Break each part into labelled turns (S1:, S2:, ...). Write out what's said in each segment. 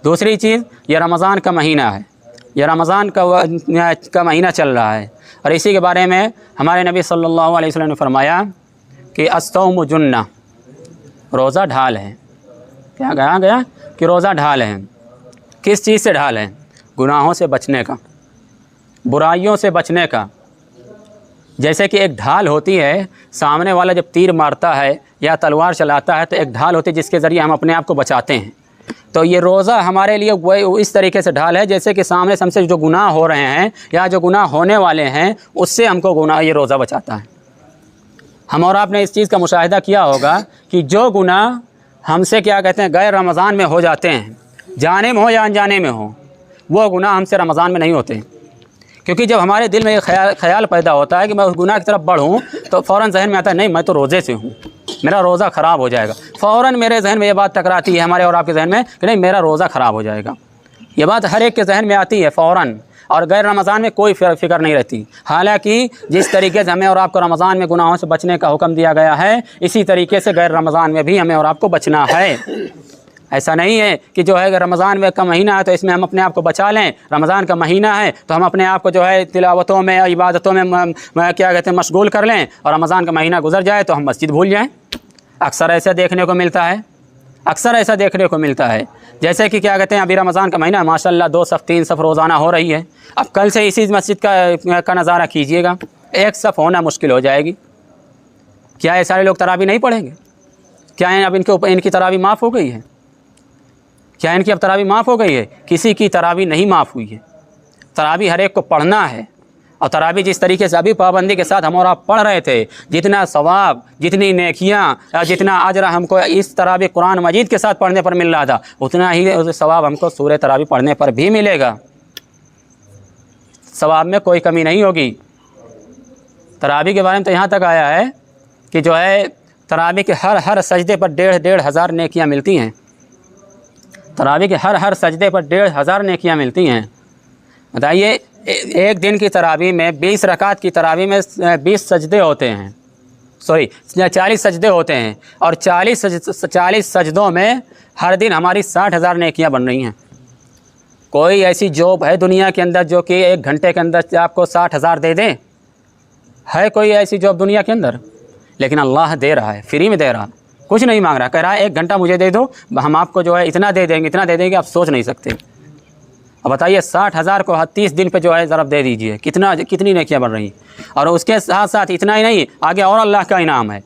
S1: दूसरी चीज़, ये रमज़ान का महीना है, ये रमज़ान का महीना चल रहा है, और इसी के बारे में हमारे नबी सल्लल्लाहु अलैहि वसल्लम ने फरमाया कि अस्सौमु जुन्ना, रोज़ा ढाल है। क्या कहा गया कि रोज़ा ढाल है। किस चीज़ से ढाल है? गुनाहों से बचने का, बुराइयों से बचने का। जैसे कि एक ढाल होती है, सामने वाला जब तीर मारता है या तलवार चलाता है तो एक ढाल होती है जिसके ज़रिए हम अपने आप को बचाते हैं। तो ये रोज़ा हमारे लिए वो इस तरीके से ढाल है जैसे कि सामने से हमसे जो गुनाह हो रहे हैं या जो गुनाह होने वाले हैं उससे हमको ये रोज़ा बचाता है। हम और आपने इस चीज़ का मुशाहिदा किया होगा कि जो गुनाह हमसे क्या कहते हैं गैर रमज़ान में हो जाते हैं, जाने में हो या अनजाने में हो, वो गुनाह हमसे रमज़ान में नहीं होते। क्योंकि जब हमारे दिल में ये ख्याल पैदा होता है कि मैं उस गुनाह की तरफ बढ़ूँ तो फ़ौरन जहन में आता है नहीं मैं तो रोज़े से हूँ, मेरा रोज़ा ख़राब हो जाएगा। फ़ौरन मेरे जहन में ये बात टकराती है, हमारे और आपके जहन में, कि नहीं मेरा रोज़ा ख़राब हो जाएगा। ये बात हर एक के जहन में आती है फ़ौरन, और गैर रमज़ान में कोई फ़िक्र नहीं रहती। हालांकि जिस तरीके से हमें और आपको रमज़ान में गुनाहों से बचने का हुक्म दिया गया है, इसी तरीके से गैर रमज़ान में भी हमें और आपको बचना है। ऐसा नहीं है कि जो है रमज़ान में का महीना है तो इसमें हम अपने आप को बचा लें, रमज़ान का महीना है तो हम अपने आप को जो है तिलावतों में, इबादतों में क्या कहते हैं मशगूल कर लें, और रमज़ान का महीना गुजर जाए तो हम मस्जिद भूल जाएँ। अक्सर ऐसा देखने को मिलता है, अक्सर ऐसा देखने को मिलता है। जैसे कि क्या कहते हैं अभी रमज़ान का महीना माशाल्लाह 2 सफ़ 3 सफ़ रोज़ाना हो रही है। अब कल से इसी मस्जिद का नज़ारा कीजिएगा, 1 सफ़ होना मुश्किल हो जाएगी। क्या ये सारे लोग तरावी नहीं पढ़ेंगे? क्या अब इनकी तरावी माफ़ हो गई है? क्या इनकी अब तरावी माफ़ हो गई है? किसी की तरावी नहीं माफ़ हुई है। तरावी हर एक को पढ़ना है, और तरावी जिस तरीके से अभी पाबंदी के साथ हम और आप पढ़ रहे थे, जितना सवाब, जितनी नेकियां, जितना अजर हमको इस तरावी कुरान मजीद के साथ पढ़ने पर मिल रहा था, उतना ही सवाब हमको सूरह तरावी पढ़ने पर भी मिलेगा। सवाब में कोई कमी नहीं होगी। तरावी के बारे में तो यहाँ तक आया है कि जो है तरावी के हर सजदे पर 1.5 हज़ार नेकियाँ मिलती हैं। तरावी के हर सजदे पर 1.5 हज़ार नेकियाँ मिलती हैं। बताइए, एक दिन की तरावी में 20 रकात की तरावी में 20 सजदे होते हैं, 40 सजदे होते हैं, और 40 सजदों में हर दिन हमारी 60,000 नेकियां बन रही हैं। कोई ऐसी जॉब है दुनिया के अंदर जो कि 1 घंटे के अंदर आपको 60,000 दे दे? है कोई ऐसी जॉब दुनिया के अंदर? लेकिन अल्लाह दे रहा है, फ्री में दे रहा, कुछ नहीं मांग रहा, कह रहा है 1 घंटा मुझे दे दो, हम आपको जो है इतना दे देंगे, इतना दे देंगे आप सोच नहीं सकते। अब बताइए 60,000 को 30 दिन पे जो है ज़रब दे दीजिए, कितनी नेकियां बन रही। और उसके साथ साथ इतना ही नहीं, आगे और अल्लाह का इनाम है।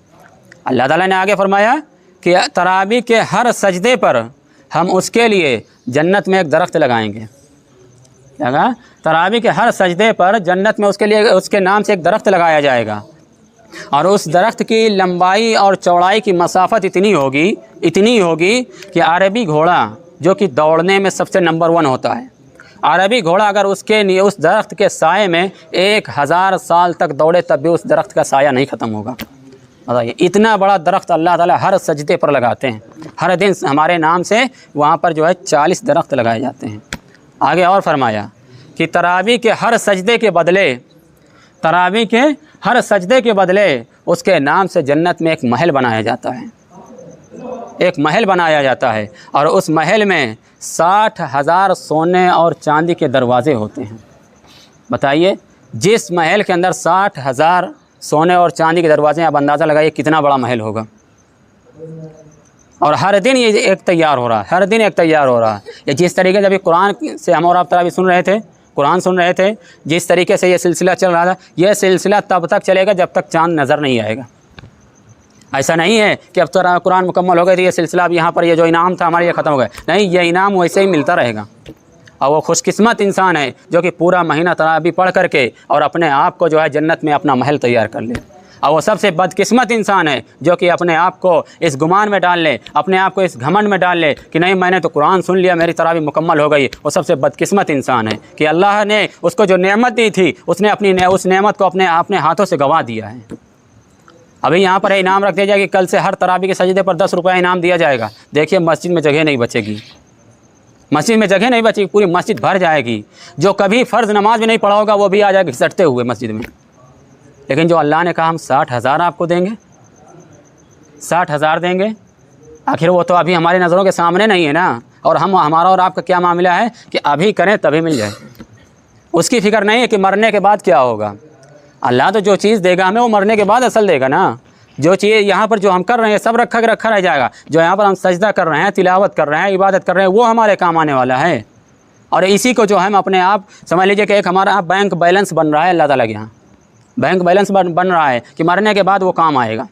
S1: अल्लाह ताला ने आगे फरमाया कि तरावी के हर सजदे पर हम उसके लिए जन्नत में एक दरख्त लगाएंगे। क्या कहा? तरावी के हर सजदे पर जन्नत में उसके लिए उसके नाम से एक दरख्त लगाया जाएगा, और उस दरख्त की लंबाई और चौड़ाई की मसाफत इतनी होगी कि अरबी घोड़ा जो कि दौड़ने में सबसे नंबर 1 होता है, अरबी घोड़ा अगर उस दरख्त के साए में 1000 साल तक दौड़े तब भी उस दरख्त का साया नहीं ख़त्म होगा। बताइए, इतना बड़ा दरख्त अल्लाह ताला हर सजदे पर लगाते हैं। हर दिन हमारे नाम से वहाँ पर जो है 40 दरख्त लगाए जाते हैं। आगे और फरमाया कि तरावी के हर सजदे के बदले उसके नाम से जन्नत में एक महल बनाया जाता है, एक महल बनाया जाता है, और उस महल में 60,000 सोने और चांदी के दरवाज़े होते हैं। बताइए, जिस महल के अंदर 60,000 सोने और चांदी के दरवाज़े, आप अंदाज़ा लगाइए कितना बड़ा महल होगा। और हर दिन ये एक तैयार हो रहा है, हर दिन एक तैयार हो रहा है। ये जिस तरीके से अभी कुरान से हम और आप तरावी सुन रहे थे, कुरान सुन रहे थे, जिस तरीके से ये सिलसिला चल रहा था, यह सिलसिला तब तक चलेगा जब तक चाँद नज़र नहीं आएगा। ऐसा नहीं है कि अब तो कुरान मुकम्मल हो गया तो ये सिलसिला अब यहाँ पर ये जो इनाम था हमारा ये ख़त्म हो गया। नहीं, ये इनाम वैसे ही मिलता रहेगा। और वो खुशकिस्मत इंसान है जो कि पूरा महीना तरावी पढ़ करके और अपने आप को जो है जन्नत में अपना महल तैयार कर ले। और वो सबसे बदकिस्मत इंसान है जो कि अपने आप को इस गुमान में डाल ले, अपने आप को इस घमंड में डाल ले कि नहीं मैंने तो कुरान सुन लिया, मेरी तरावी मुकम्मल हो गई। वो सबसे बदकिस्मत इंसान है कि अल्लाह ने उसको जो नेमत दी थी उसने उस नेमत को अपने हाथों से गंवा दिया है। अभी यहाँ पर इनाम रख दिया जाएगा कि कल से हर तरावी के सजदे पर 10 रुपये इनाम दिया जाएगा। देखिए, मस्जिद में जगह नहीं बचेगी, मस्जिद में जगह नहीं बचेगी, पूरी मस्जिद भर जाएगी। जो कभी फ़र्ज़ नमाज भी नहीं पढ़ा होगा वो भी आ जाएगा घिसटते हुए मस्जिद में। लेकिन जो अल्लाह ने कहा हम 60,000 आपको देंगे, 60,000 देंगे, आखिर वो तो अभी हमारी नज़रों के सामने नहीं है ना। और हमारा और आपका क्या मामला है कि अभी करें तभी मिल जाए। उसकी फ़िक्र नहीं है कि मरने के बाद क्या होगा। अल्लाह तो जो चीज़ देगा हमें वो मरने के बाद असल देगा ना। जो चीज़ यहाँ पर जो हम कर रहे हैं सब रखा रह जाएगा। जो यहाँ पर हम सजदा कर रहे हैं, तिलावत कर रहे हैं, इबादत कर रहे हैं, वो हमारे काम आने वाला है। और इसी को जो है हम अपने आप समझ लीजिए कि एक हमारा बैंक बैलेंस बन रहा है अल्लाह ताला के यहाँ। बैंक बैलेंस बन रहा है कि मरने के बाद वो काम आएगा।